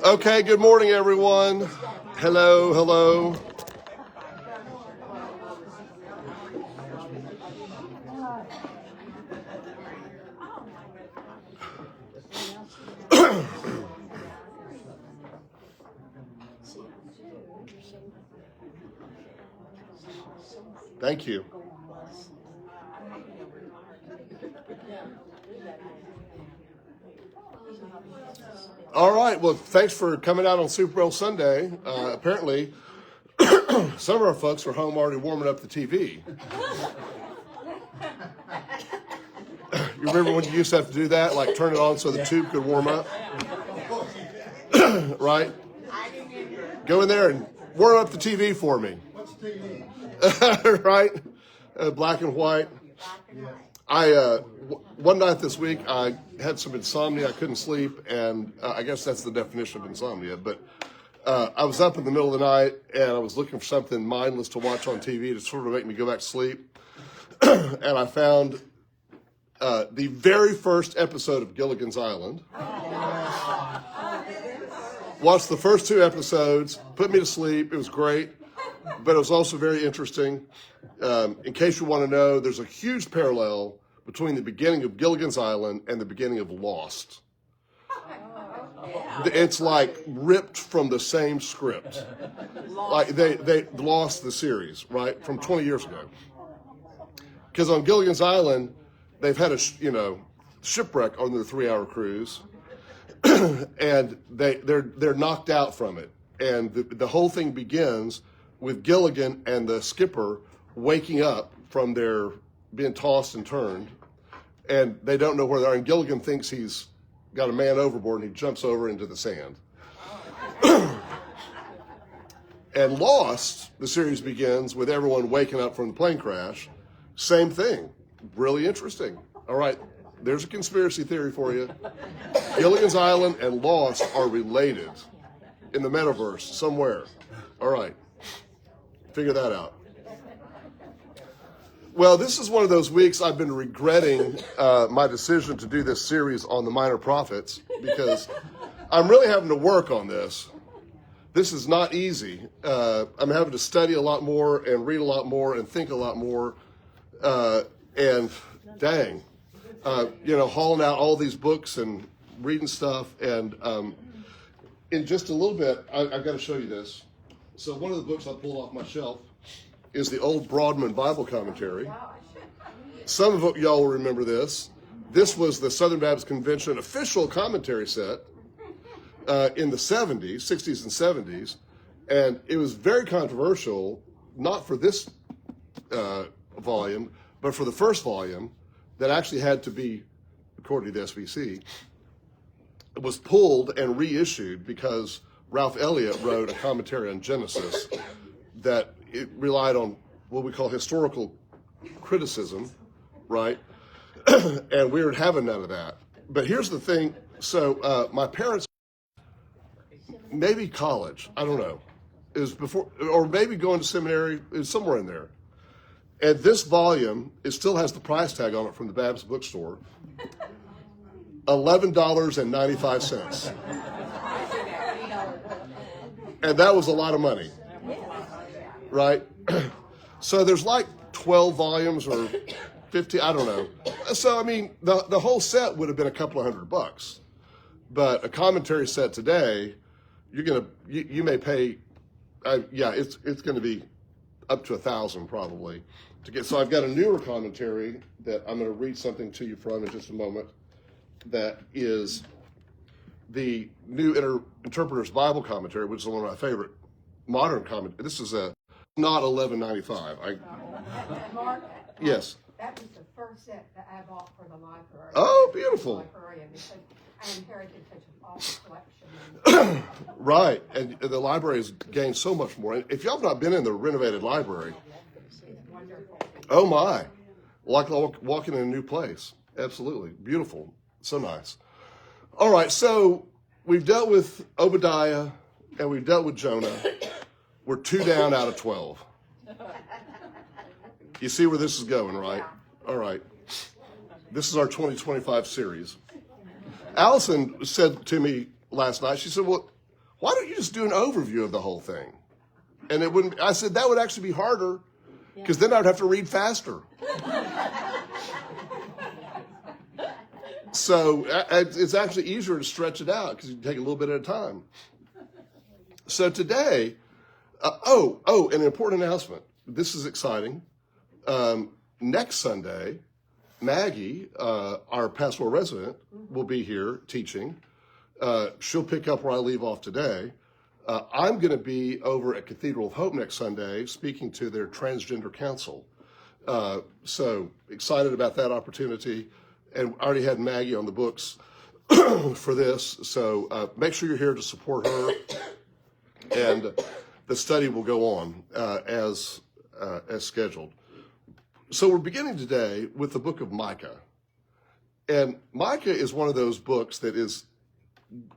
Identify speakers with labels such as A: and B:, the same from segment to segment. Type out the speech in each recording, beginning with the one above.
A: Okay, good morning, everyone. Hello, hello. Thank you. All right, well, thanks for coming out on Super Bowl Sunday. Apparently, some of our folks are home already warming up the TV. You remember when you used to have to do that, like turn it on so the tube could warm up? Right? Go in there and warm up the TV for me.
B: What's TV?
A: Right? Black and white. One night this week, I had some insomnia. I couldn't sleep, and I guess that's the definition of insomnia. But I was up in the middle of the night, and I was looking for something mindless to watch on TV to sort of make me go back to sleep. And I found the very first episode of Gilligan's Island. Watched the first two episodes, put me to sleep. It was great, but it was also very interesting. In case you want to know, there's a huge parallel between the beginning of Gilligan's Island and the beginning of Lost. It's like ripped from the same script. Like they lost the series, right, from 20 years ago. Because on Gilligan's Island, they've had a shipwreck on their 3-hour cruise, and they're knocked out from it. And the whole thing begins with Gilligan and the skipper waking up from their being tossed and turned, and they don't know where they are. And Gilligan thinks he's got a man overboard, and he jumps over into the sand. And Lost, the series begins with everyone waking up from the plane crash. Same thing. Really interesting. All right, there's a conspiracy theory for you. Gilligan's Island and Lost are related in the metaverse somewhere. All right, figure that out. Well, this is one of those weeks I've been regretting my decision to do this series on the minor prophets, because I'm really having to work on this. This is not easy. I'm having to study a lot more and read a lot more and think a lot more. And dang, hauling out all these books and reading stuff. And in just a little bit, I've got to show you this. So one of the books I pulled off my shelf is the old Broadman Bible Commentary. Some of y'all will remember this. This was the Southern Baptist Convention official commentary set in the 70s, 60s and 70s. And it was very controversial, not for this volume, but for the first volume that actually had to be, according to the SBC, it was pulled and reissued because Ralph Elliott wrote a commentary on Genesis that it relied on what we call historical criticism, right? And we were having none of that. But here's the thing. So my parents, maybe college, I don't know. It was before, or maybe going to seminary, it was somewhere in there. And this volume, it still has the price tag on it from the Baptist bookstore. $11.95. And that was a lot of money, right? So there's like 12 volumes or 50, I don't know. So, I mean, the whole set would have been a couple of $100. But a commentary set today, you may pay, it's going to be up to $1,000 probably to get. So I've got a newer commentary that I'm going to read something to you from in just a moment. That is the New Interpreter's Bible Commentary, which is one of my favorite modern commentaries. This is not $11.95.
C: Mark,
A: yes.
C: That was the first set that I bought for the library.
A: Oh, beautiful.
C: Librarian, because I inherited such an awesome collection.
A: Right, and the library has gained so much more. If y'all have not been in the renovated library,
C: Wonderful.
A: oh my, like walking in a new place. Absolutely, beautiful, so nice. All right, so we've dealt with Obadiah and we've dealt with Jonah. We're 2 down out of 12. You see where this is going, right? All right. This is our 2025 series. Allison said to me last night. She said, well, why don't you just do an overview of the whole thing? And it wouldn't, I said, that would actually be harder because then I'd have to read faster. So it's actually easier to stretch it out because you take a little bit at a time. So today, an important announcement. This is exciting. Next Sunday, Maggie, our pastoral resident, will be here teaching. She'll pick up where I leave off today. I'm going to be over at Cathedral of Hope next Sunday speaking to their transgender council. So excited about that opportunity. And I already had Maggie on the books for this. So make sure you're here to support her. And the study will go on as scheduled. So we're beginning today with the book of Micah. And Micah is one of those books that is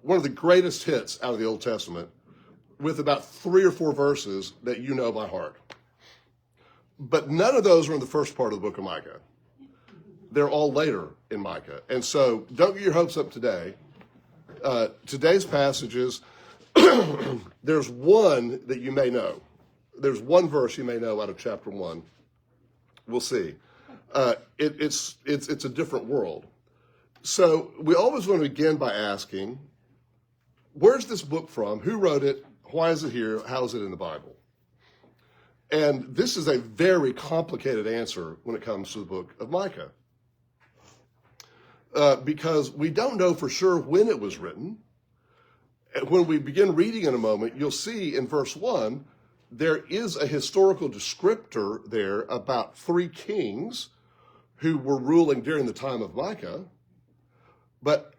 A: one of the greatest hits out of the Old Testament, with about 3 or 4 verses that you know by heart. But none of those are in the first part of the book of Micah. They're all later in Micah. And so don't get your hopes up today. Today's passages, there's one that you may know. There's one verse you may know out of chapter 1. We'll see. It's a different world. So we always want to begin by asking, where's this book from? Who wrote it? Why is it here? How is it in the Bible? And this is a very complicated answer when it comes to the book of Micah. Because we don't know for sure when it was written. When we begin reading in a moment, you'll see in verse 1, there is a historical descriptor there about 3 kings who were ruling during the time of Micah. But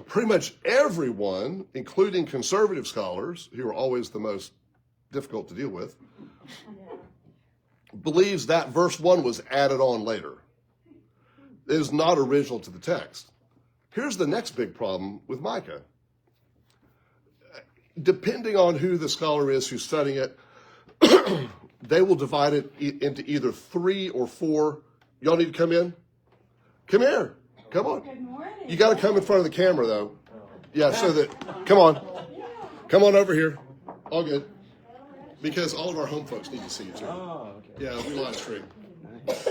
A: pretty much everyone, including conservative scholars, who are always the most difficult to deal with, believes that verse 1 was added on later. It is not original to the text. Here's the next big problem with Micah. Depending on who the scholar is who's studying it, they will divide it into either 3 or 4. Y'all need to come in? Come here. Come on.
C: Good morning.
A: You got to come in front of the camera, though. Yeah, so that, come on. Come on over here. All good. Because all of our home folks need to see you, too.
B: Oh, okay.
A: Yeah, we live stream.
B: Nice.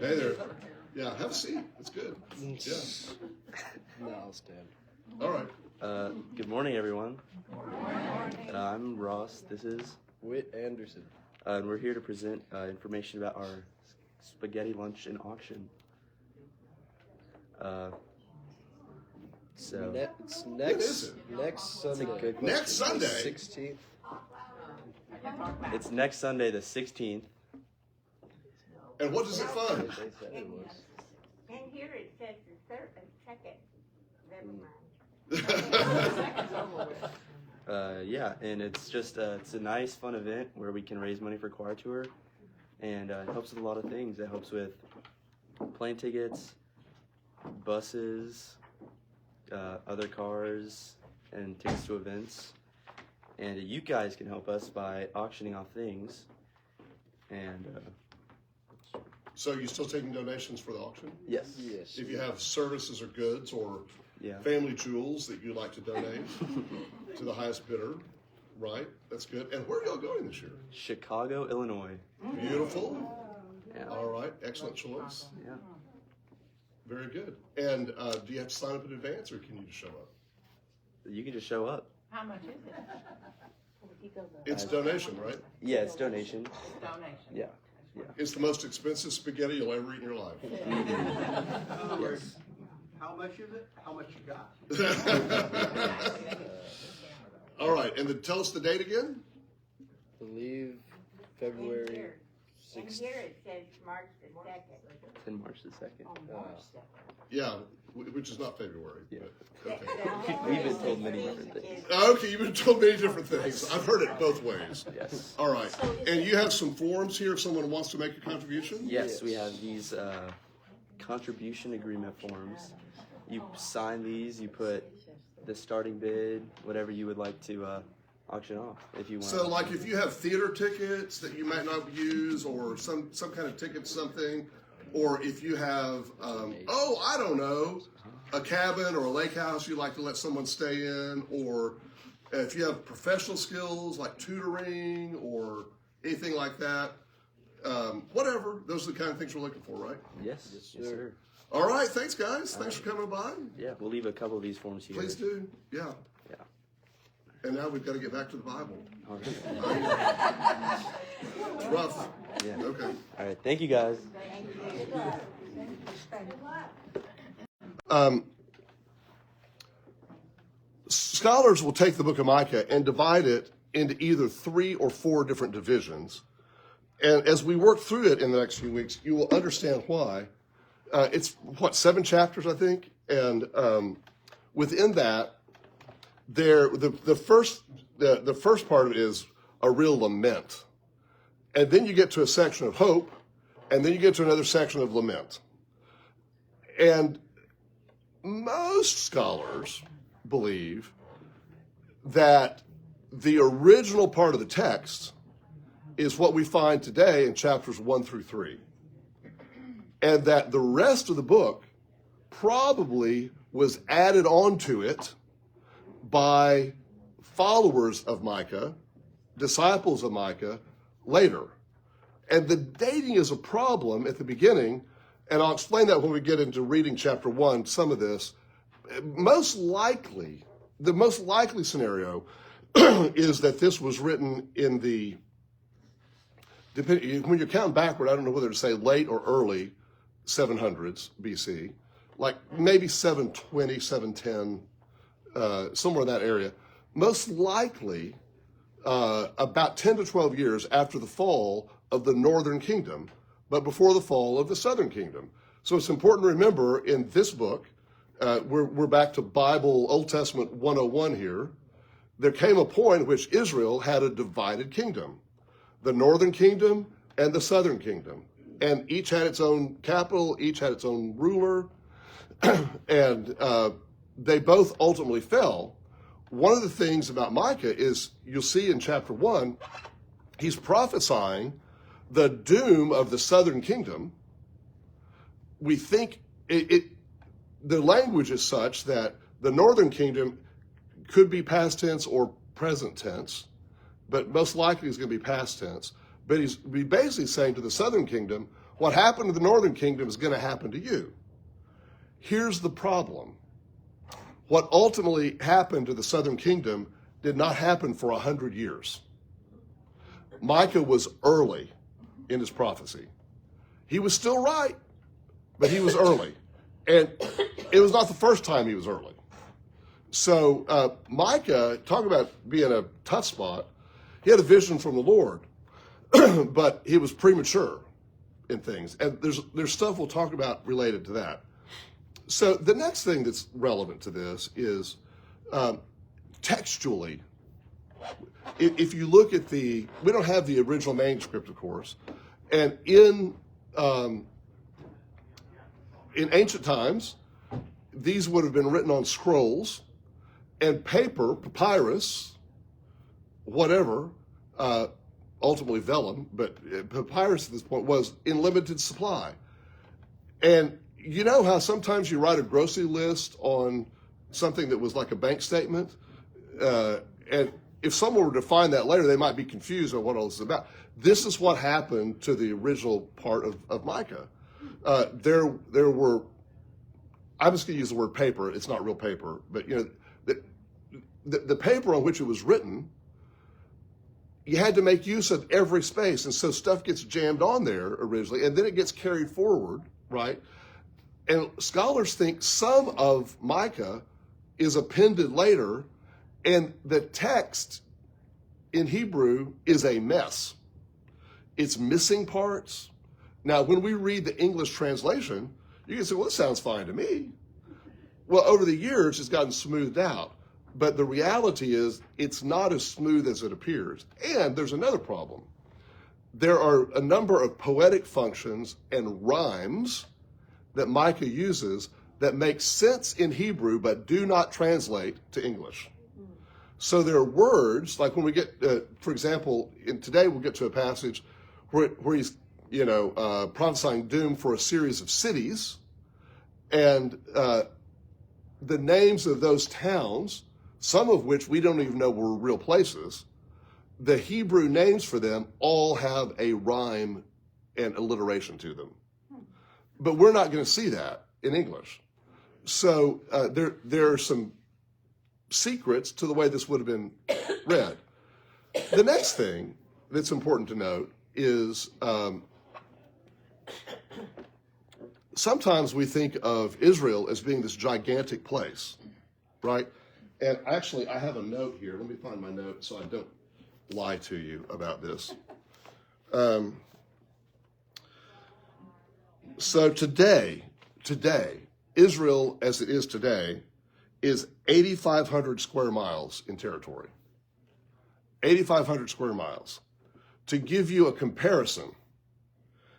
A: Hey there. Yeah, have a seat. It's good. Yeah.
B: No, I'll stand.
A: All right.
D: Good morning, everyone. I'm Ross. This is
B: Whit Anderson.
D: and we're here to present information about our spaghetti lunch and auction. So
B: It's
A: When is it?
B: next Sunday.
D: a good
A: Next Sunday?
B: 16th.
D: it's next Sunday, the 16th.
A: And what does it fund?
B: They said it was.
C: And here it says the second. Never mind.
D: Yeah, and it's just it's a nice, fun event where we can raise money for choir tour, and it helps with a lot of things. It helps with plane tickets, buses, other cars, and tickets to events. And you guys can help us by auctioning off things. And
A: So you still taking donations for the auction?
D: yes,
B: Yes.
A: If you have services or goods or
D: yeah.
A: family jewels that you'd like to donate to the highest bidder, right? That's good. And where are y'all going this year?
D: Chicago, Illinois.
A: Beautiful.
D: Yeah.
A: All right. Excellent choice.
D: Yeah.
A: Very good. And do you have to sign up in advance or can you just show up?
D: You can just show up.
C: How much is it?
A: It's donation, right?
D: Yeah, it's donation.
C: Donation.
D: Yeah.
A: It's the most expensive spaghetti you'll ever eat in your life.
D: Yes.
E: How much is it? How much you got?
A: All right. And then tell us the date again.
B: Believe February
C: And
B: 16th.
C: here it says March the 2nd.
D: And March the 2nd.
A: Yeah, which is not February.
D: Yeah.
A: But, okay.
D: We've been told many different things.
A: Okay, you've been told many different things. I've heard it both ways.
D: Yes.
A: All right. And you have some forms here if someone wants to make a contribution?
D: Yes, we have these contribution agreement forms. You sign these, you put the starting bid, whatever you would like to auction off if you want.
A: So, like, if you have theater tickets that you might not use or some kind of ticket to something, or if you have, I don't know, a cabin or a lake house you like to let someone stay in, or if you have professional skills like tutoring or anything like that, whatever, those are the kind of things we're looking for, right?
D: Yes, sir.
A: All right, thanks, guys. Thanks for coming by.
D: Yeah, we'll leave a couple of these forms here.
A: Please do, yeah.
D: Yeah.
A: And now we've got to get back to the Bible.
D: All right.
A: It's rough.
D: Yeah.
A: Okay.
D: All right. Thank you, guys.
A: Scholars will take the book of Micah and divide it into either 3 or 4 different divisions. And as we work through it in the next few weeks, you will understand why. It's, 7 chapters, I think? And within that, the first part of it is a real lament. And then you get to a section of hope, and then you get to another section of lament. And most scholars believe that the original part of the text is what we find today in chapters 1 through 3. And that the rest of the book probably was added onto it by followers of Micah, disciples of Micah, later. And the dating is a problem at the beginning, and I'll explain that when we get into reading chapter 1, some of this. The most likely scenario is that this was written in when you're counting backward, I don't know whether to say late or early 700s BC, like maybe 720, 710, somewhere in that area. Most likely about 10 to 12 years after the fall of the northern kingdom, but before the fall of the southern kingdom. So it's important to remember in this book, we're back to Bible Old Testament 101 here. There came a point in which Israel had a divided kingdom, the northern kingdom and the southern kingdom. And each had its own capital, each had its own ruler, and they both ultimately fell. One of the things about Micah is, you'll see in chapter 1, he's prophesying the doom of the southern kingdom. We think the language is such that the northern kingdom could be past tense or present tense, but most likely it's going to be past tense. But he's basically saying to the southern kingdom, what happened to the northern kingdom is going to happen to you. Here's the problem. What ultimately happened to the southern kingdom did not happen for 100 years. Micah was early in his prophecy. He was still right, but he was early. And it was not the first time he was early. So Micah, talk about being a tough spot, he had a vision from the Lord, but he was premature in things. And there's stuff we'll talk about related to that. So the next thing that's relevant to this is textually. If you look at we don't have the original manuscript, of course, and in ancient times, these would have been written on scrolls, and paper, papyrus, whatever, ultimately vellum, but papyrus at this point was in limited supply. And you know how sometimes you write a grocery list on something that was like a bank statement? And if someone were to find that later, they might be confused on what all this is about. This is what happened to the original part of Micah. There were, I'm just going to use the word paper. It's not real paper, but the paper on which it was written, you had to make use of every space, and so stuff gets jammed on there originally, and then it gets carried forward, right? And scholars think some of Micah is appended later, and the text in Hebrew is a mess. It's missing parts. Now, when we read the English translation, you can say, well, this sounds fine to me. Well, over the years, it's gotten smoothed out. But the reality is, it's not as smooth as it appears. And there's another problem. There are a number of poetic functions and rhymes that Micah uses that make sense in Hebrew but do not translate to English. So there are words, like when we get, for example, today we'll get to a passage where he's prophesying doom for a series of cities, and the names of those towns, some of which we don't even know were real places, the Hebrew names for them all have a rhyme and alliteration to them. But we're not going to see that in English. So there are some secrets to the way this would have been read. The next thing that's important to note is sometimes we think of Israel as being this gigantic place, right? And actually, I have a note here. Let me find my note so I don't lie to you about this. So today, Israel, as it is today, is 8,500 square miles in territory. 8,500 square miles. To give you a comparison,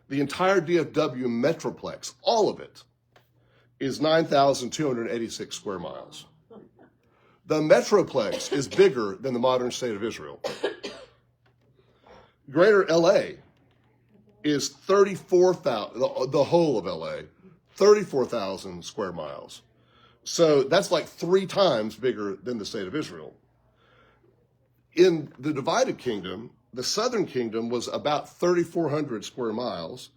A: the entire DFW Metroplex, all of it, is 9,286 square miles. The Metroplex is bigger than the modern state of Israel. Greater LA is 34,000, the whole of LA, 34,000 square miles. So that's like 3 times bigger than the state of Israel. In the divided kingdom, the southern kingdom was about 3,400 square miles.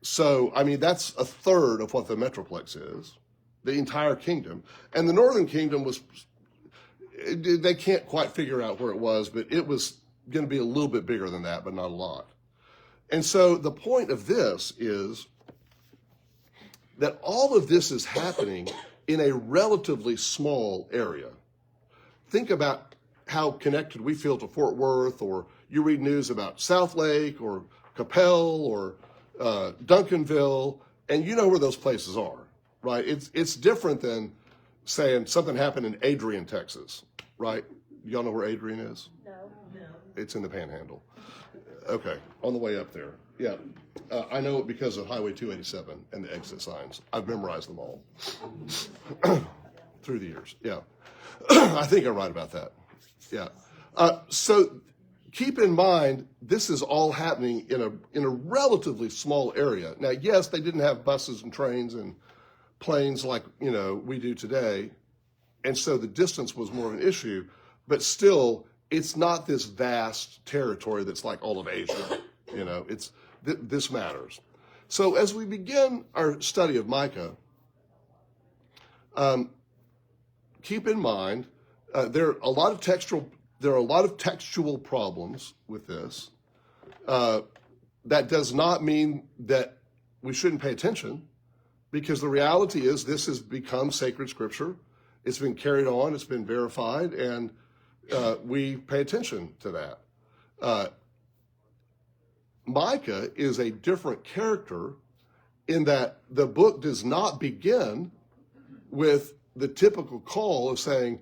A: So, I mean, that's a third of what the Metroplex is, the entire kingdom. And the northern kingdom was, they can't quite figure out where it was, but it was going to be a little bit bigger than that, but not a lot. And so the point of this is that all of this is happening in a relatively small area. Think about how connected we feel to Fort Worth, or you read news about Southlake or Capel or Duncanville, and you know where those places are, right? It's different than saying something happened in Adrian, Texas, right? Y'all know where Adrian is?
C: No.
A: It's in the Panhandle. Okay, on the way up there. Yeah, I know it because of Highway 287 and the exit signs. I've memorized them all through the years. Yeah, I think I'm right about that. Yeah. So keep in mind, this is all happening in a relatively small area. Now, yes, they didn't have buses and trains and planes like we do today, and so the distance was more of an issue. But still, it's not this vast territory that's like all of Asia. This matters. So as we begin our study of Micah, keep in mind there are a lot of textual problems with this. That does not mean that we shouldn't pay attention, because the reality is this has become sacred scripture. It's been carried on, it's been verified, and we pay attention to that. Micah is a different character in that the book does not begin with the typical call of saying,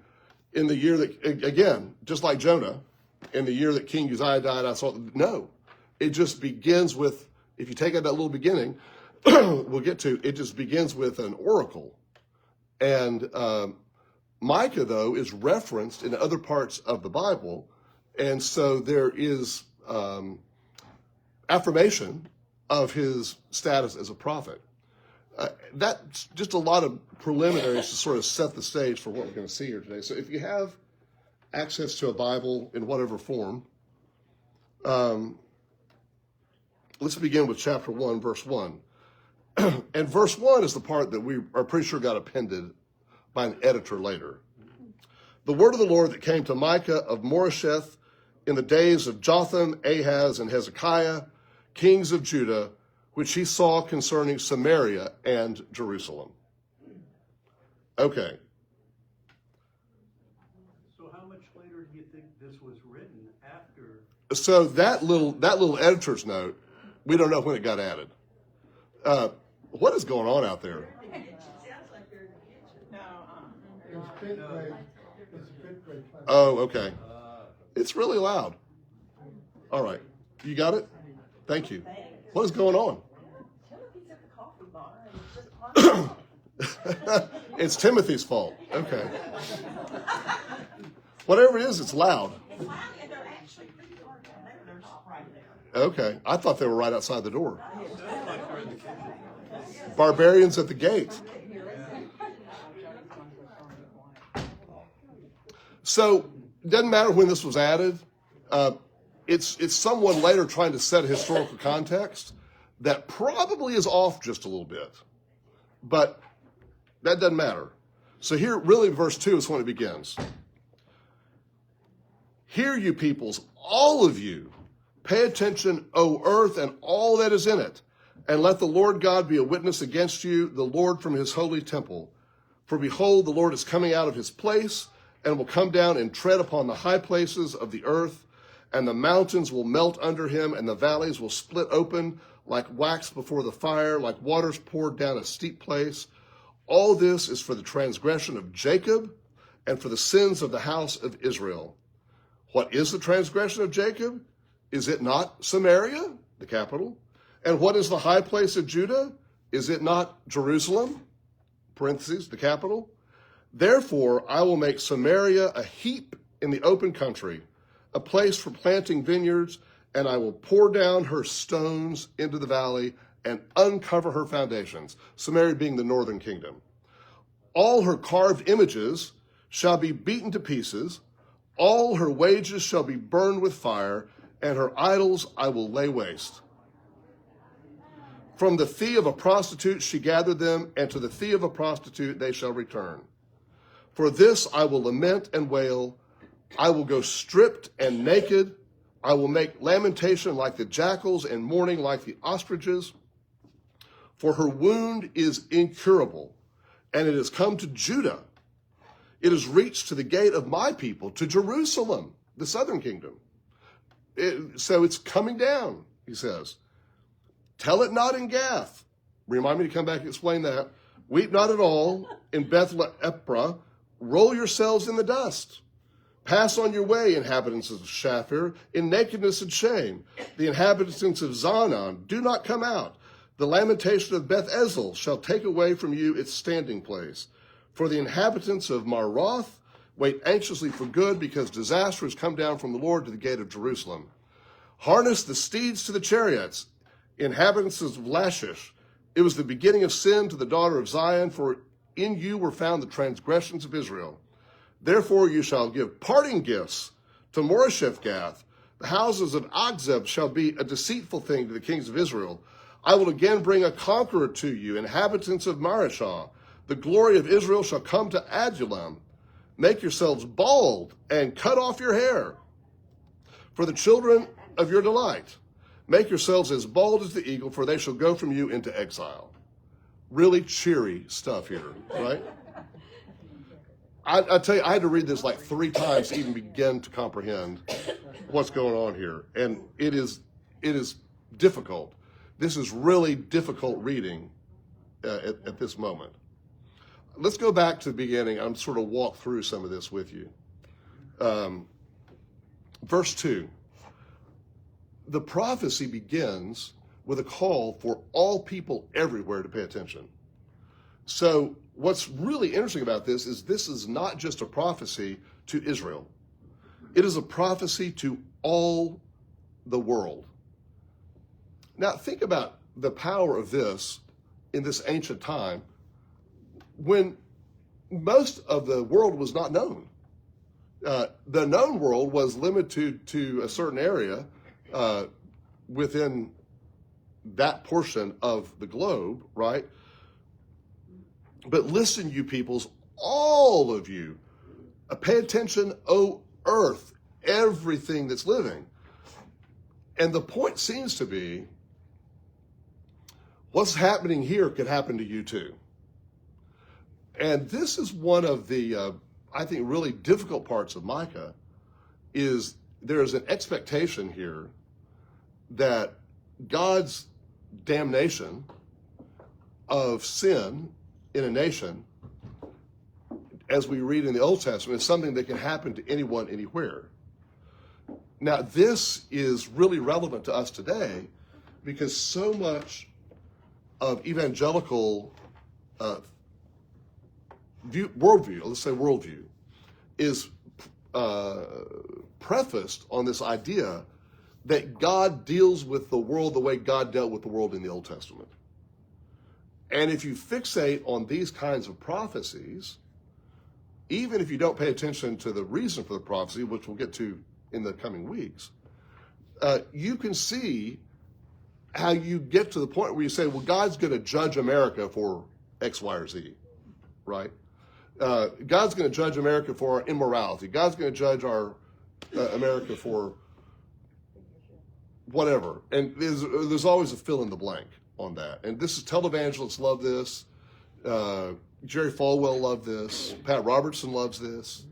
A: in the year that, again, just like Jonah, in the year that King Uzziah died, I saw. No, it just begins with, if you take out that little beginning, we'll get to, it just begins with an oracle. And Micah, though, is referenced in other parts of the Bible. And so there is affirmation of his status as a prophet. That's just a lot of preliminaries to sort of set the stage for what we're going to see here today. So if you have access to a Bible in whatever form, let's begin with chapter 1, verse 1. And verse 1 is the part that we are pretty sure got appended by an editor later. The word of the Lord that came to Micah of Moresheth in the days of Jotham, Ahaz, and Hezekiah, kings of Judah, which he saw concerning Samaria and Jerusalem. Okay.
E: So how much later do you think this was written after?
A: So that little editor's note, we don't know when it got added. What is going on out there? Oh, okay. It's really loud. All right. You got it? Thank you. What is going on?
C: Timothy's at the coffee bar and it's just
A: It's Timothy's fault. Okay. Whatever it is, it's loud.
C: It's loud and they're actually pretty far down there. They're not right
A: Okay, I thought they were right outside the door. Barbarians at the gate. So it doesn't matter when this was added. It's someone later trying to set a historical context that probably is off just a little bit. But that doesn't matter. So here, really, verse 2 is when it begins. Hear, you peoples, all of you, pay attention, O earth, and all that is in it, and let the Lord God be a witness against you, the Lord from his holy temple. For behold, the Lord is coming out of his place, and will come down and tread upon the high places of the earth, and the mountains will melt under him, and the valleys will split open like wax before the fire, like waters poured down a steep place. All this is for the transgression of Jacob and for the sins of the house of Israel. What is the transgression of Jacob? Is it not Samaria, the capital? And what is the high place of Judah? Is it not Jerusalem, parentheses, the capital? Therefore, I will make Samaria a heap in the open country, a place for planting vineyards, and I will pour down her stones into the valley and uncover her foundations, Samaria being the northern kingdom. All her carved images shall be beaten to pieces, all her wages shall be burned with fire, and her idols I will lay waste. From the fee of a prostitute she gathered them, and to the fee of a prostitute they shall return. For this I will lament and wail. I will go stripped and naked. I will make lamentation like the jackals and mourning like the ostriches. For her wound is incurable, and it has come to Judah. It has reached to the gate of my people, to Jerusalem, the southern kingdom. So it's coming down, he says. Tell it not in Gath. Remind me to come back and explain that. Weep not at all in Beth-le'eprah. Roll yourselves in the dust. Pass on your way, inhabitants of Shaphir, in nakedness and shame. The inhabitants of Zanan, do not come out. The lamentation of Beth Ezel shall take away from you its standing place. For the inhabitants of Maroth wait anxiously for good, because disaster has come down from the Lord to the gate of Jerusalem. Harness the steeds to the chariots, inhabitants of Lachish. It was the beginning of sin to the daughter of Zion, for in you were found the transgressions of Israel. Therefore you shall give parting gifts to Moresheth-Gath. The houses of Agzeb shall be a deceitful thing to the kings of Israel. I will again bring a conqueror to you, inhabitants of Mareshah. The glory of Israel shall come to Adullam. Make yourselves bald and cut off your hair for the children of your delight. Make yourselves as bald as the eagle, for they shall go from you into exile. Really cheery stuff here, right? I tell you, I had to read this like 3 times to even begin to comprehend what's going on here. And it is difficult. This is really difficult reading at this moment. Let's go back to the beginning. I'm sort of walk through some of this with you. Verse 2. The prophecy begins with a call for all people everywhere to pay attention. So what's really interesting about this is not just a prophecy to Israel. It is a prophecy to all the world. Now think about the power of this in this ancient time when most of the world was not known. The known world was limited to a certain area within that portion of the globe, right? But listen, you peoples, all of you, pay attention, O earth, everything that's living. And the point seems to be, what's happening here could happen to you too. And this is one of the, I think, really difficult parts of Micah, is there is an expectation here that God's damnation of sin in a nation, as we read in the Old Testament, is something that can happen to anyone, anywhere. Now, this is really relevant to us today because so much of evangelical worldview, is prefaced on this idea that God deals with the world the way God dealt with the world in the Old Testament. And if you fixate on these kinds of prophecies, even if you don't pay attention to the reason for the prophecy, which we'll get to in the coming weeks, you can see how you get to the point where you say, well, God's going to judge America for X, Y, or Z, right? God's going to judge America for our immorality. God's going to judge our America for whatever. And there's always a fill in the blank on that. And this is televangelists love this. Jerry Falwell loved this. Pat Robertson loves this.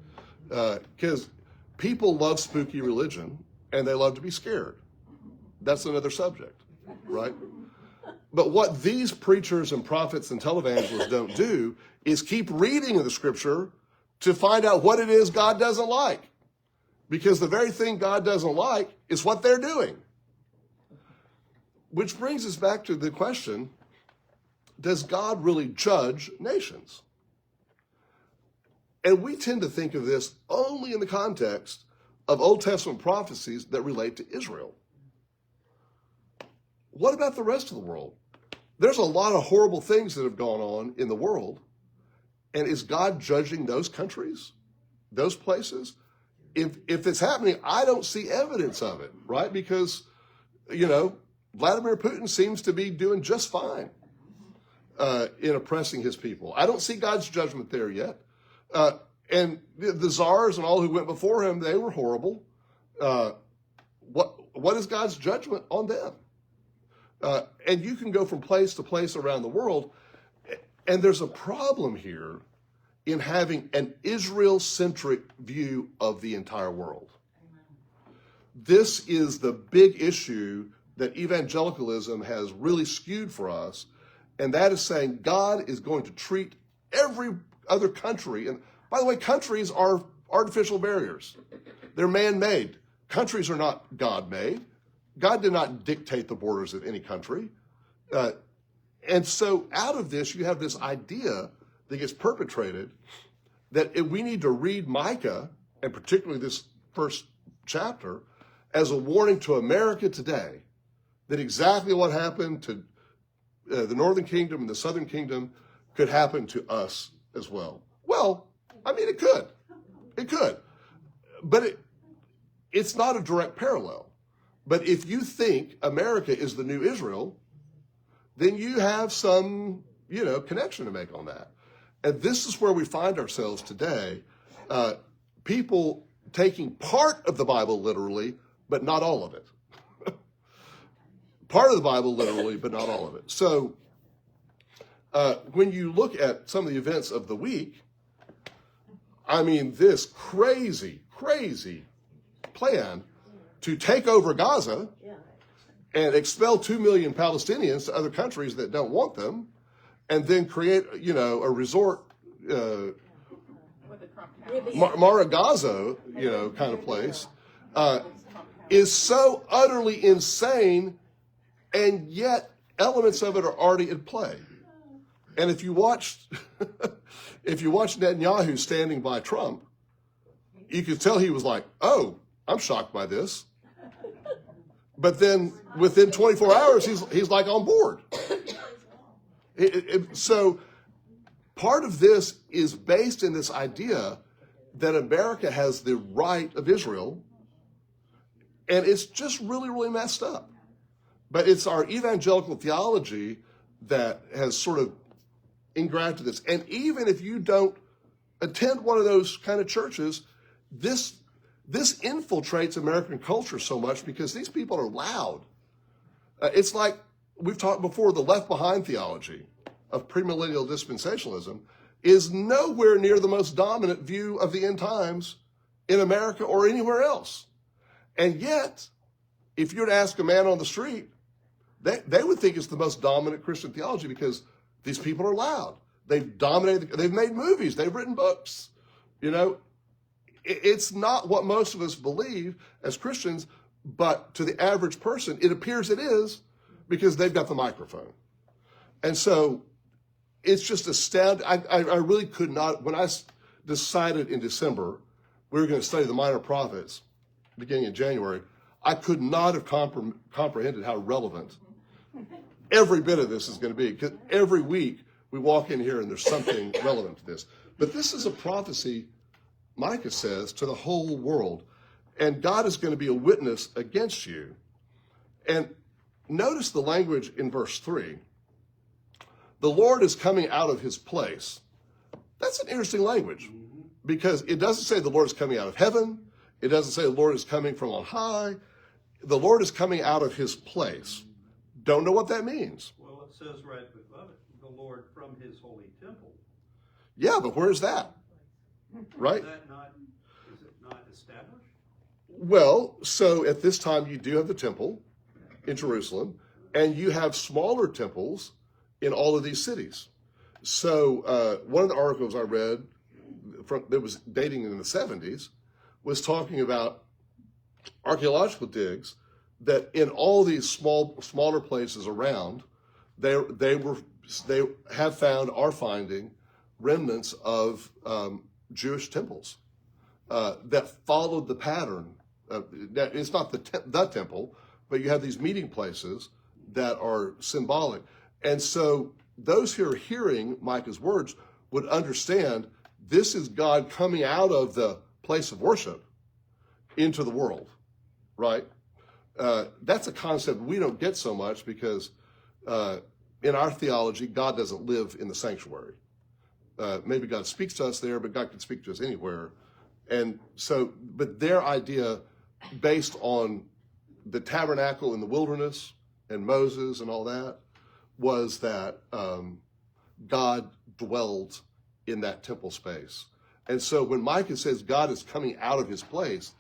A: Because people love spooky religion and they love to be scared. That's another subject, right? But what these preachers and prophets and televangelists don't do is keep reading in the scripture to find out what it is God doesn't like. Because the very thing God doesn't like is what they're doing. Which brings us back to the question, does God really judge nations? And we tend to think of this only in the context of Old Testament prophecies that relate to Israel. What about the rest of the world? There's a lot of horrible things that have gone on in the world. And is God judging those countries, those places? If it's happening, I don't see evidence of it, right? Because, Vladimir Putin seems to be doing just fine in oppressing his people. I don't see God's judgment there yet. And the czars and all who went before him, they were horrible. What is God's judgment on them? And you can go from place to place around the world, and there's a problem here in having an Israel-centric view of the entire world. This is the big issue that evangelicalism has really skewed for us, and that is saying God is going to treat every other country, and by the way, countries are artificial barriers. They're man-made. Countries are not God-made. God did not dictate the borders of any country. And so out of this, you have this idea that gets perpetrated that we need to read Micah, and particularly this first chapter, as a warning to America today that exactly what happened to the Northern Kingdom and the Southern Kingdom could happen to us as well. Well, I mean, it could. It could. But it's not a direct parallel. But if you think America is the new Israel, then you have some, connection to make on that. And this is where we find ourselves today. People taking part of the Bible literally, but not all of it. Part of the Bible literally, but not all of it. So when you look at some of the events of the week, I mean, this crazy plan to take over Gaza and expel 2 million Palestinians to other countries that don't want them, and then create, a resort, Maragazo, kind of place, is so utterly insane, and yet elements of it are already at play. And if you watch Netanyahu standing by Trump, you could tell he was like, oh, I'm shocked by this. But then within 24 hours, he's like on board. So part of this is based in this idea that America has the right of Israel, and it's just really, really messed up. But it's our evangelical theology that has sort of engrafted this. And even if you don't attend one of those kind of churches, this infiltrates American culture so much because these people are loud. It's like we've talked before, the Left Behind theology of premillennial dispensationalism is nowhere near the most dominant view of the end times in America or anywhere else. And yet, if you were to ask a man on the street, they would think it's the most dominant Christian theology because these people are loud. They've dominated, they've made movies, they've written books. It's not what most of us believe as Christians, but to the average person, it appears it is because they've got the microphone. And so it's just astounding. I really could not, when I decided in December we were going to study the minor prophets beginning in January, I could not have comprehended how relevant every bit of this is going to be, because every week we walk in here and there's something relevant to this. But this is a prophecy, Micah says, to the whole world. And God is going to be a witness against you. And notice the language in verse 3. The Lord is coming out of his place. That's an interesting language, because it doesn't say the Lord is coming out of heaven. It doesn't say the Lord is coming from on high. The Lord is coming out of his place. Don't know what that means.
E: Well, it says right above it, the Lord from his holy temple.
A: Yeah, but where is that? Right?
E: Is it not established?
A: Well, so at this time you do have the temple in Jerusalem, and you have smaller temples in all of these cities. So one of the articles I read that was dating in the 70s was talking about archaeological digs that in all these smaller places around, they are finding remnants of Jewish temples that followed the pattern. It's not the temple, but you have these meeting places that are symbolic. And so those who are hearing Micah's words would understand this is God coming out of the place of worship into the world, right? That's a concept we don't get so much because in our theology, God doesn't live in the sanctuary. Maybe God speaks to us there, but God can speak to us anywhere. And so, but their idea based on the tabernacle in the wilderness and Moses and all that was that God dwelled in that temple space. And so when Micah says God is coming out of his place,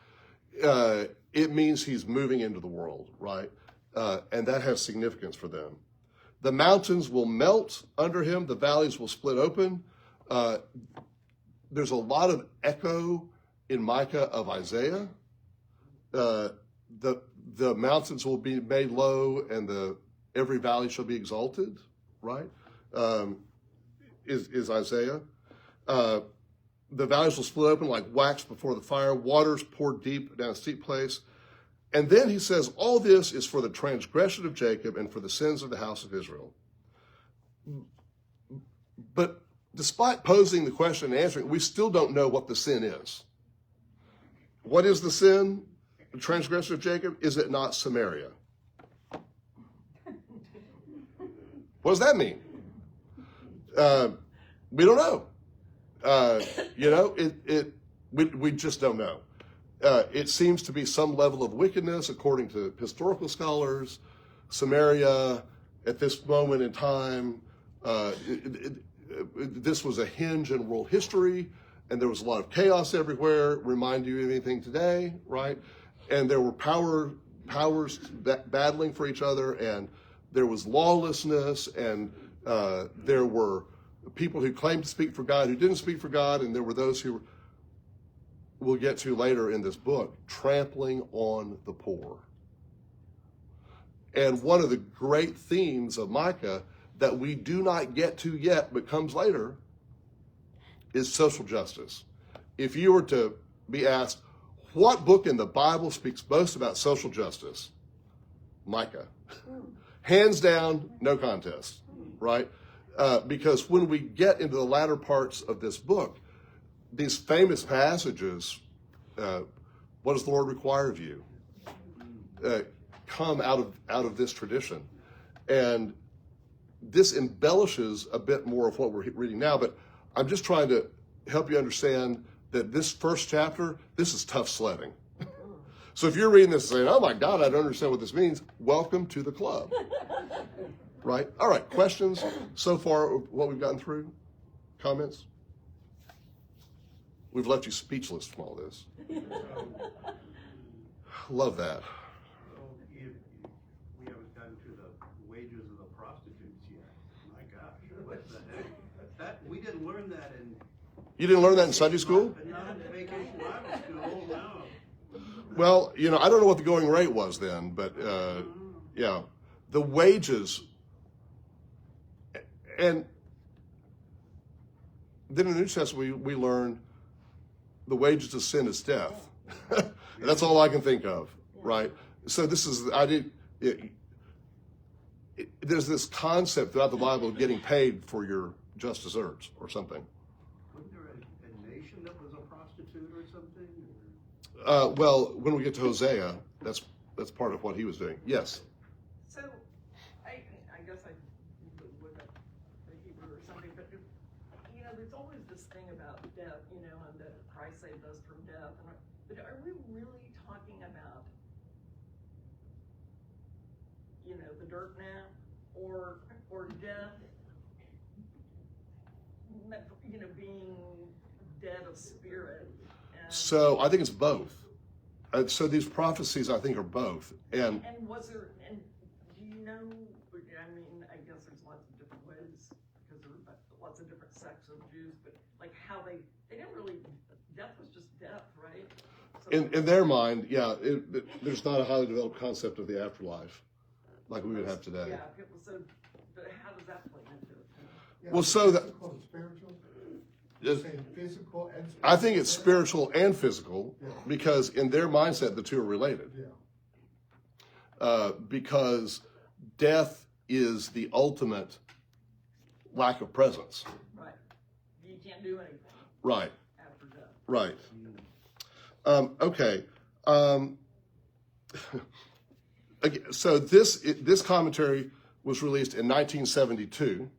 A: it means he's moving into the world, right? And that has significance for them. The mountains will melt under him. The valleys will split open. There's a lot of echo in Micah of Isaiah. The mountains will be made low and every valley shall be exalted, right? Is Isaiah. The valleys will split open like wax before the fire. Waters pour deep down a steep place. And then he says, all this is for the transgression of Jacob and for the sins of the house of Israel. But despite posing the question and answering, we still don't know what the sin is. What is the sin? The transgression of Jacob? Is it not Samaria? What does that mean? We don't know. We just don't know. It seems to be some level of wickedness, according to historical scholars. Samaria, at this moment in time, this was a hinge in world history, and there was a lot of chaos everywhere. Remind you of anything today, right? And there were powers battling for each other, and there was lawlessness, and there were people who claimed to speak for God who didn't speak for God, and there were those who we'll get to later in this book, trampling on the poor. And one of the great themes of Micah that we do not get to yet, but comes later, is social justice. If you were to be asked, what book in the Bible speaks most about social justice? Micah. Hands down, no contest, right? Because when we get into the latter parts of this book, these famous passages, what does the Lord require of you? Come out of this tradition. And this embellishes a bit more of what we're reading now, but I'm just trying to help you understand that this first chapter, this is tough sledding. So if you're reading this and saying, oh my God, I don't understand what this means, welcome to the club. Right? All right, questions so far, what we've gotten through? Comments? We've left you speechless from all this. Love that.
E: We haven't gotten to the wages of the prostitutes yet. My gosh, what the heck? We didn't learn that in...
A: You didn't learn that in Sunday school?
E: Not in vacation Bible school, no.
A: Well, I don't know what the going rate was then, but yeah, the wages. And then in the New Testament, we learn the wages of sin is death. That's all I can think of, right? So this is, there's this concept throughout the Bible of getting paid for your just desserts or something.
E: Wasn't there a nation that was a prostitute or something?
A: Well, when we get to Hosea, that's part of what he was doing. Yes.
C: So, I guess I would have the Hebrew or something, but there's always this thing about death, and that Christ saved us from death. But are we really talking about, the dirt nap, or death, being dead of spirit?
A: So I think it's both. So these prophecies, I think, are both. And
C: was there, and do you know, I guess there's lots of different ways, because there were lots of different sects of Jews, but like how they didn't really, death was just death, right? So
A: in their mind, yeah, there's not a highly developed concept of the afterlife like we would have today.
C: Yeah, so but how does that play into it?
F: Yeah,
A: Well, so that-
F: physical and spiritual.
A: Yes.
F: Saying physical and spiritual.
A: I think it's spiritual and physical
F: Yeah.
A: because in their mindset, the two are related.
F: Yeah.
A: Because death is the ultimate lack of presence.
C: Right. You can't do anything
A: Right,
C: after death.
A: right. Okay. Again, so this commentary was released in 1972,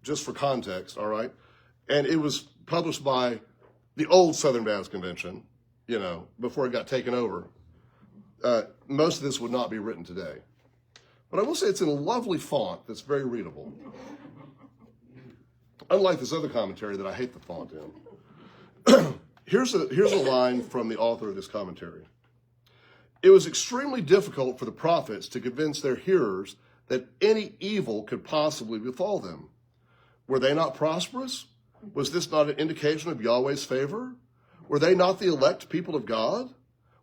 A: just for context, all right? And it was published by the old Southern Baptist Convention, before it got taken over. Most of this would not be written today. But I will say it's in a lovely font that's very readable. Unlike this other commentary that I hate the font in. Here's a line from the author of this commentary. It was extremely difficult for the prophets to convince their hearers that any evil could possibly befall them. Were they not prosperous? Was this not an indication of Yahweh's favor? Were they not the elect people of God?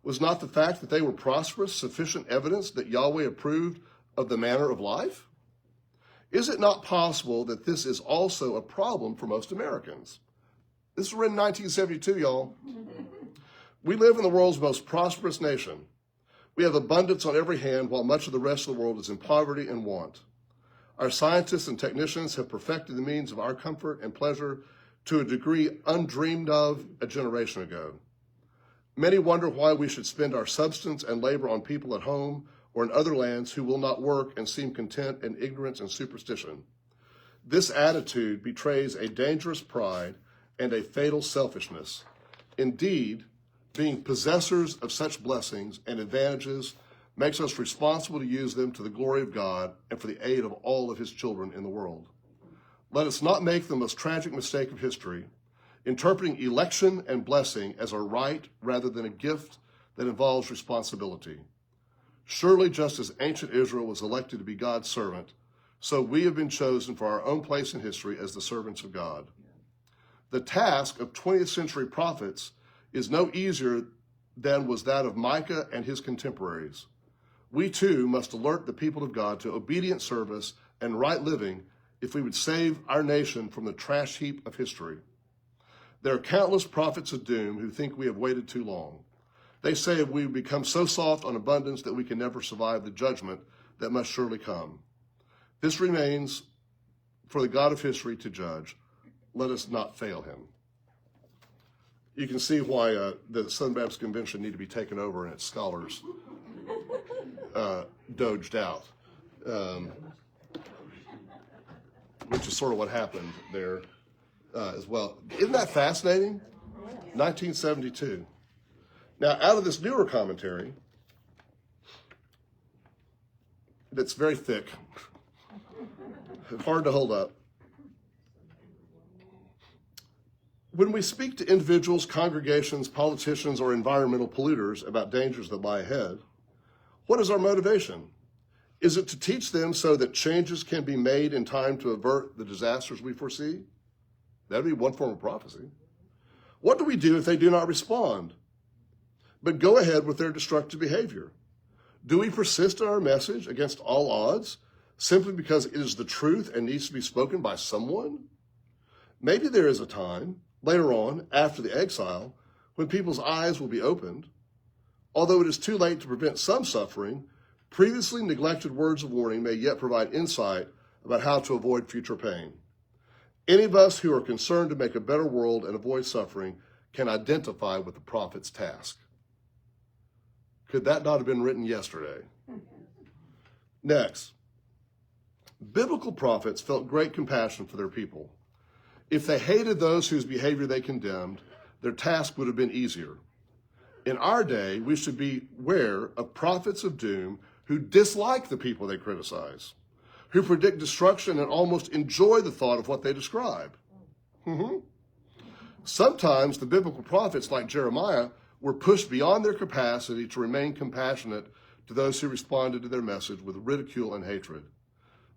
A: Was not the fact that they were prosperous sufficient evidence that Yahweh approved of the manner of life? Is it not possible that this is also a problem for most Americans? This was written in 1972, y'all. We live in the world's most prosperous nation. We have abundance on every hand, while much of the rest of the world is in poverty and want. Our scientists and technicians have perfected the means of our comfort and pleasure to a degree undreamed of a generation ago. Many wonder why we should spend our substance and labor on people at home or in other lands who will not work and seem content in ignorance and superstition. This attitude betrays a dangerous pride and a fatal selfishness. Indeed, being possessors of such blessings and advantages makes us responsible to use them to the glory of God and for the aid of all of his children in the world. Let us not make the most tragic mistake of history, interpreting election and blessing as a right rather than a gift that involves responsibility. Surely, just as ancient Israel was elected to be God's servant, so we have been chosen for our own place in history as the servants of God. The task of 20th century prophets is no easier than was that of Micah and his contemporaries. We too must alert the people of God to obedient service and right living if we would save our nation from the trash heap of history. There are countless prophets of doom who think we have waited too long. They say we've become so soft on abundance that we can never survive the judgment that must surely come. This remains for the God of history to judge. Let us not fail him. You can see why the Southern Baptist Convention need to be taken over and its scholars doged out, which is sort of what happened there as well. Isn't that fascinating? 1972. Now, out of this newer commentary, that's very thick, hard to hold up. When we speak to individuals, congregations, politicians, or environmental polluters about dangers that lie ahead, what is our motivation? Is it to teach them so that changes can be made in time to avert the disasters we foresee? That would be one form of prophecy. What do we do if they do not respond, but go ahead with their destructive behavior? Do we persist in our message against all odds simply because it is the truth and needs to be spoken by someone? Maybe there is a time later on, after the exile, when people's eyes will be opened. Although it is too late to prevent some suffering, previously neglected words of warning may yet provide insight about how to avoid future pain. Any of us who are concerned to make a better world and avoid suffering can identify with the prophet's task. Could that not have been written yesterday? Next, biblical prophets felt great compassion for their people. If they hated those whose behavior they condemned, their task would have been easier. In our day, we should beware of prophets of doom who dislike the people they criticize, who predict destruction and almost enjoy the thought of what they describe. Sometimes the biblical prophets, like Jeremiah, were pushed beyond their capacity to remain compassionate to those who responded to their message with ridicule and hatred.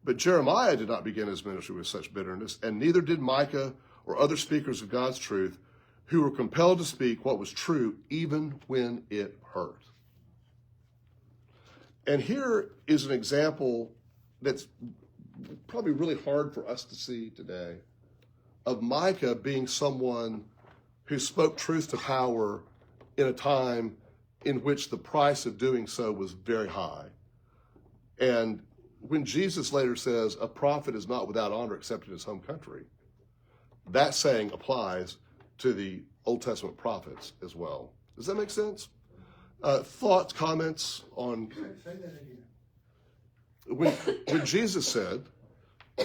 A: But Jeremiah did not begin his ministry with such bitterness, and neither did Micah or other speakers of God's truth who were compelled to speak what was true even when it hurt. And here is an example that's probably really hard for us to see today of Micah being someone who spoke truth to power in a time in which the price of doing so was very high. And when Jesus later says, a prophet is not without honor except in his home country, that saying applies to the Old Testament prophets as well. Does that make sense? Thoughts, comments on...
F: Say that again.
A: When Jesus said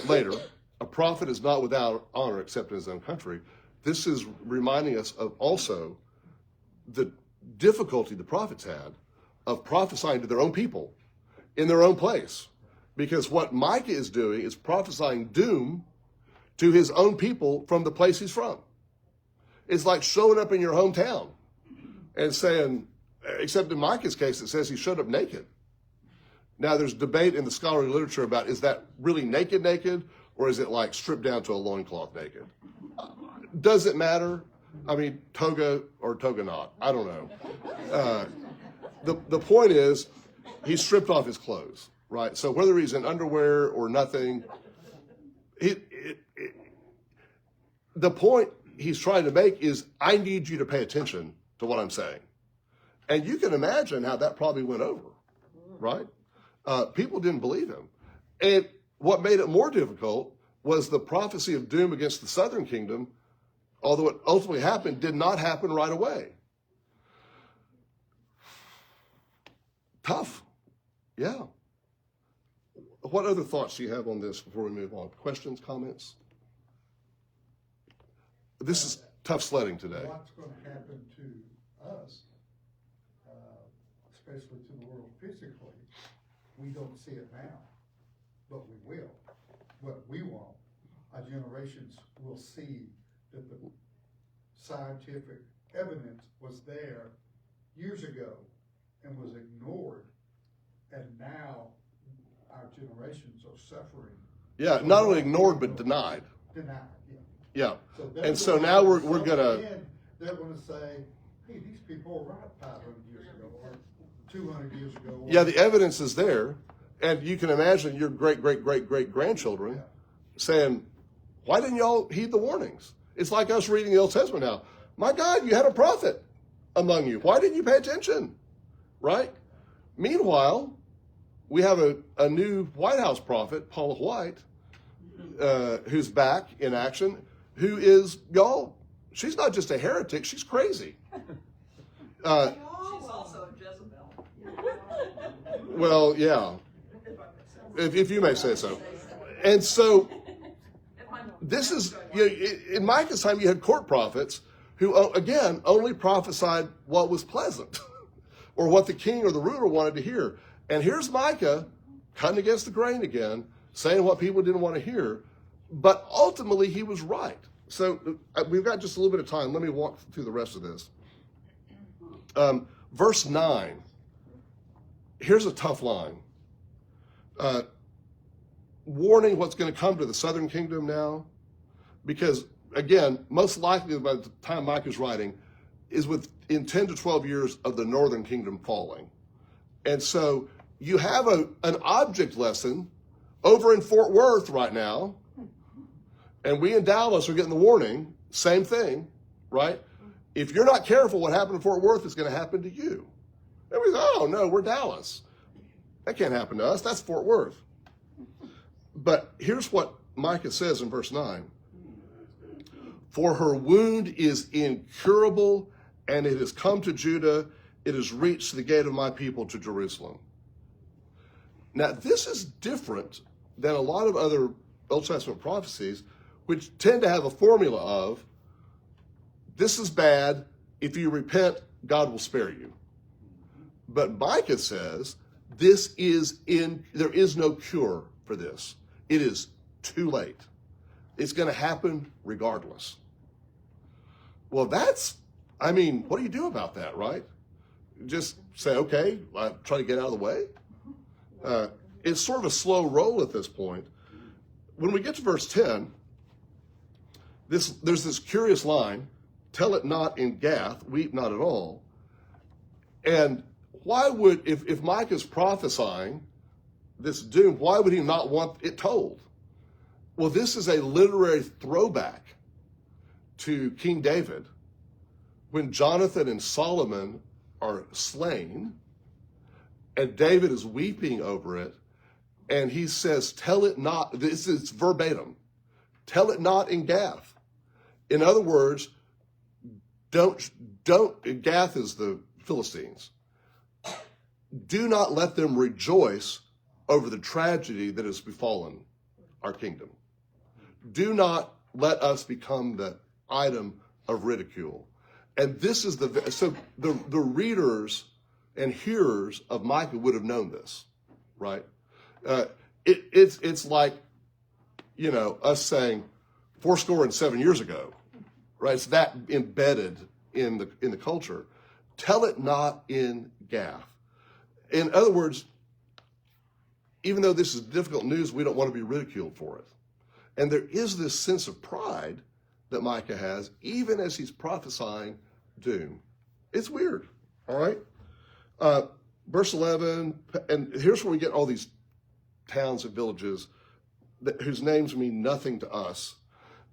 A: later, a prophet is not without honor except in his own country, this is reminding us of also the difficulty the prophets had of prophesying to their own people in their own place. Because what Micah is doing is prophesying doom to his own people from the place he's from. It's like showing up in your hometown and saying, except in Micah's case, it says he showed up naked. Now, there's debate in the scholarly literature about, is that really naked, or is it like stripped down to a loincloth naked? Does it matter? I mean, toga or toga not. I don't know. The point is, he stripped off his clothes, right? So whether he's in underwear or nothing, the point he's trying to make is, I need you to pay attention to what I'm saying. And you can imagine how that probably went over, right? People didn't believe him. And what made it more difficult was the prophecy of doom against the southern kingdom, although it ultimately happened, did not happen right away. Tough. Yeah. What other thoughts do you have on this before we move on? Questions, comments? This is tough sledding today.
F: What's going to happen to us, especially to the world physically? We don't see it now, but we will. What we want, our generations will see that the scientific evidence was there years ago and was ignored, and now our generations are suffering.
A: Yeah, not only ignored, but denied.
F: Denied,
A: Yeah.
F: So
A: And so now we're gonna...
F: They're gonna say, hey, these people were right 500 years ago, or 200 years ago.
A: Yeah, the evidence is there. And you can imagine your great-great-great-great-grandchildren saying, why didn't y'all heed the warnings? It's like us reading the Old Testament now. My God, you had a prophet among you. Why didn't you pay attention? Right? Meanwhile, we have a new White House prophet, Paula White, who's back in action, who is, y'all, she's not just a heretic, she's crazy.
C: She's also a Jezebel.
A: Well, yeah, if you may say so. And so this is, in Micah's time, you had court prophets who, again, only prophesied what was pleasant or what the king or the ruler wanted to hear. And here's Micah cutting against the grain again, saying what people didn't want to hear. But ultimately, he was right. So we've got just a little bit of time. Let me walk through the rest of this. Verse 9. Here's a tough line. Warning what's going to come to the southern kingdom now. Because, again, most likely by the time Micah's writing is within 10 to 12 years of the northern kingdom falling. And so you have an object lesson over in Fort Worth right now. And we in Dallas are getting the warning, same thing, right? If you're not careful, what happened in Fort Worth is going to happen to you. And we say, oh, no, we're Dallas. That can't happen to us. That's Fort Worth. But here's what Micah says in verse 9. For her wound is incurable, and it has come to Judah. It has reached the gate of my people to Jerusalem. Now, this is different than a lot of other Old Testament prophecies, which tend to have a formula of, this is bad. If you repent, God will spare you. But Micah says, there is no cure for this. It is too late. It's going to happen regardless. Well, what do you do about that, right? Just say, okay, I'll try to get out of the way. It's sort of a slow roll at this point. When we get to verse 10, there's this curious line, tell it not in Gath, weep not at all. And why would, if Micah's prophesying this doom, why would he not want it told? Well, this is a literary throwback to King David. When Jonathan and Solomon are slain, and David is weeping over it, and he says, tell it not, this is verbatim, tell it not in Gath. In other words, don't, Gath is the Philistines. Do not let them rejoice over the tragedy that has befallen our kingdom. Do not let us become the item of ridicule. And this is so the readers and hearers of Micah would have known this, right? It's like, us saying 7 years ago, right? It's that embedded in the culture. Tell it not in Gath. In other words, even though this is difficult news, we don't want to be ridiculed for it. And there is this sense of pride that Micah has, even as he's prophesying doom. It's weird, all right? Verse 11, and here's where we get all these towns and villages whose names mean nothing to us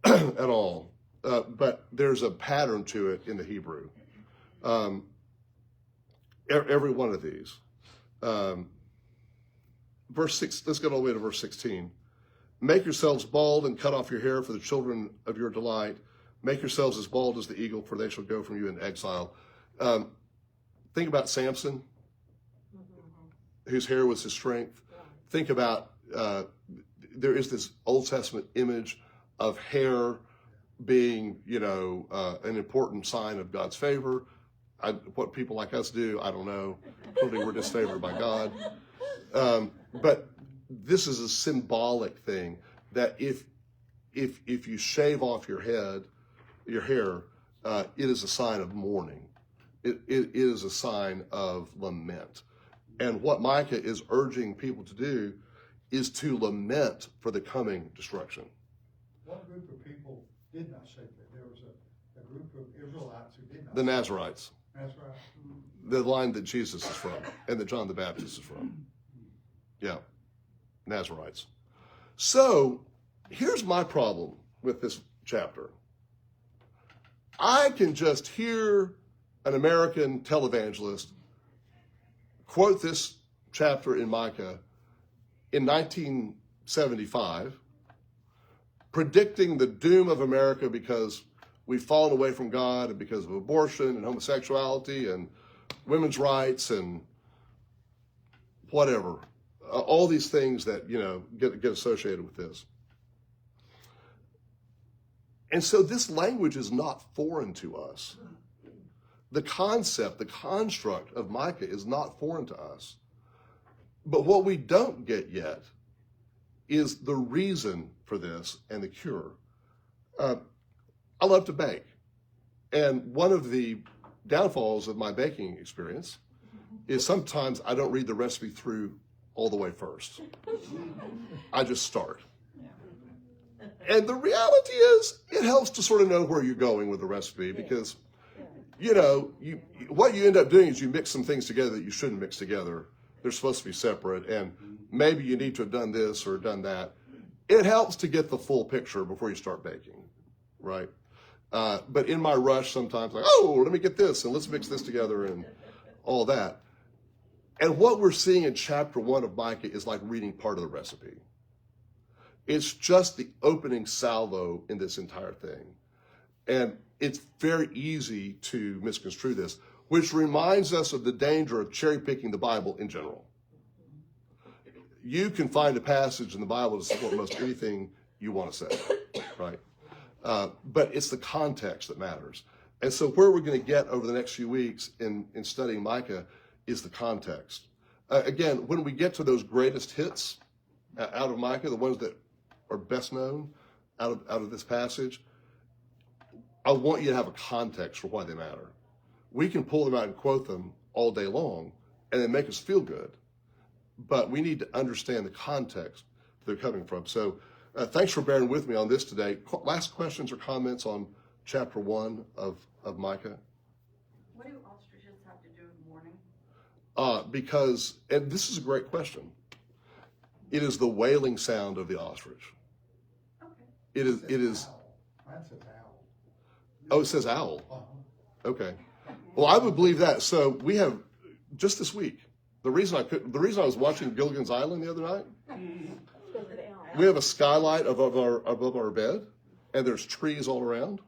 A: at all, but there's a pattern to it in the Hebrew. Every one of these. Verse 6, let's get all the way to verse 16. Make yourselves bald and cut off your hair for the children of your delight. Make yourselves as bald as the eagle, for they shall go from you in exile. Think about Samson, whose hair was his strength. Think about, there is this Old Testament image of hair being, an important sign of God's favor. What people like us do, I don't know. Clearly we're disfavored by God. But this is a symbolic thing that if you shave off your hair, it is a sign of mourning. It is a sign of lament. And what Micah is urging people to do is to lament for the coming destruction.
F: One group of people did not shave it. There was a group of Israelites who did not.
A: The Nazarites.
F: That's right.
A: The line that Jesus is from and that John the Baptist is from. Yeah, Nazarites. So here's my problem with this chapter. I can just hear an American televangelist quote this chapter in Micah in 1975, predicting the doom of America because we've fallen away from God and because of abortion and homosexuality and women's rights and whatever. All these things that, get associated with this. And so this language is not foreign to us. The concept, the construct of Micah is not foreign to us. But what we don't get yet is the reason for this and the cure. I love to bake. And one of the downfalls of my baking experience is sometimes I don't read the recipe through all the way first. I just start. And the reality is, it helps to sort of know where you're going with the recipe because, what you end up doing is you mix some things together that you shouldn't mix together. They're supposed to be separate, and maybe you need to have done this or done that. It helps to get the full picture before you start baking, right? But in my rush, sometimes let me get this and let's mix this together and all that. And what we're seeing in chapter 1 of Micah is like reading part of the recipe. It's just the opening salvo in this entire thing. And it's very easy to misconstrue this, which reminds us of the danger of cherry picking the Bible in general. You can find a passage in the Bible to support most anything you want to say, right? But it's the context that matters. And so where we're going to get over the next few weeks in studying Micah is the context. Again, when we get to those greatest hits out of Micah, the ones that are best known out of this passage, I want you to have a context for why they matter. We can pull them out and quote them all day long and they make us feel good, but we need to understand the context they're coming from. So thanks for bearing with me on this today. Last questions or comments on chapter 1 of Micah?
G: What do ostriches have to do with mourning?
A: Because, and this is a great question, it is the wailing sound of the ostrich.
G: Okay.
A: It is.
F: Mine says owl.
A: Oh, it says owl.
F: Uh-huh.
A: Okay. Well, I would believe that. So we have, just this week, the reason I was watching Gilligan's Island the other night, we have a skylight above our bed, and there's trees all around.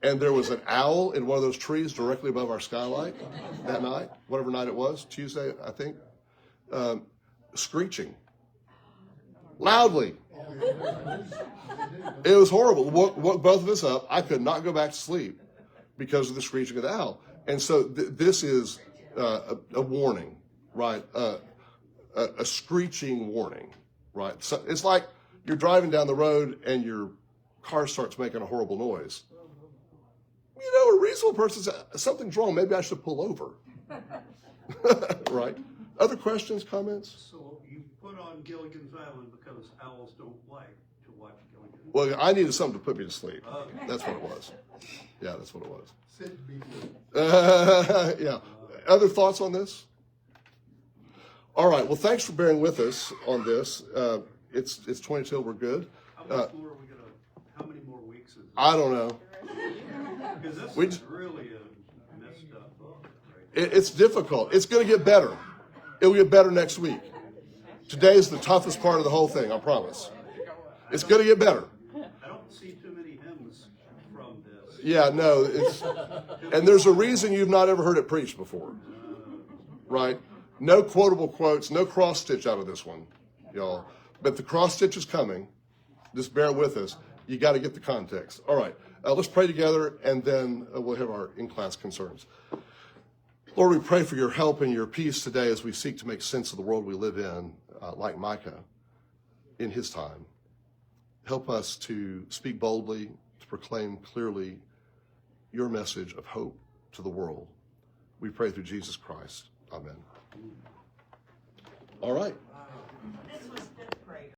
A: And there was an owl in one of those trees directly above our skylight that night, whatever night it was, Tuesday, I think, screeching loudly. It was horrible. Woke both of us up. I could not go back to sleep because of the screeching of the owl. And so this is a warning, right? A screeching warning, right? So it's like you're driving down the road and your car starts making a horrible noise. You know, a reasonable person says, something's wrong. Maybe I should pull over. Right? Other questions, comments?
E: So you put on Gilligan's Island because owls don't like to watch Gilligan's Island?
A: Well, I needed something to put me to sleep.
E: Okay.
A: That's what it was. Yeah, that's what it was.
F: Sit and be good.
A: Yeah. Other thoughts on this? All right. Well, thanks for bearing with us on this. It's 20 till we're good.
E: How much more are we gonna? How many more weeks is it?
A: I don't know.
E: Because this
A: We-
E: is really a messed up book, right?
A: It's difficult. It's going to get better. It'll get better next week. Today is the toughest part of the whole thing, I promise. It's going to get better.
E: I don't see too many hymns from this.
A: Yeah, no, and there's a reason you've not ever heard it preached before, right? No quotable quotes, no cross stitch out of this one, y'all. But the cross stitch is coming. Just bear with us. You got to get the context. All right, let's pray together, and then we'll have our in-class concerns. Lord, we pray for your help and your peace today as we seek to make sense of the world we live in, like Micah in his time. Help us to speak boldly, to proclaim clearly your message of hope to the world. We pray through Jesus Christ. Amen. All right.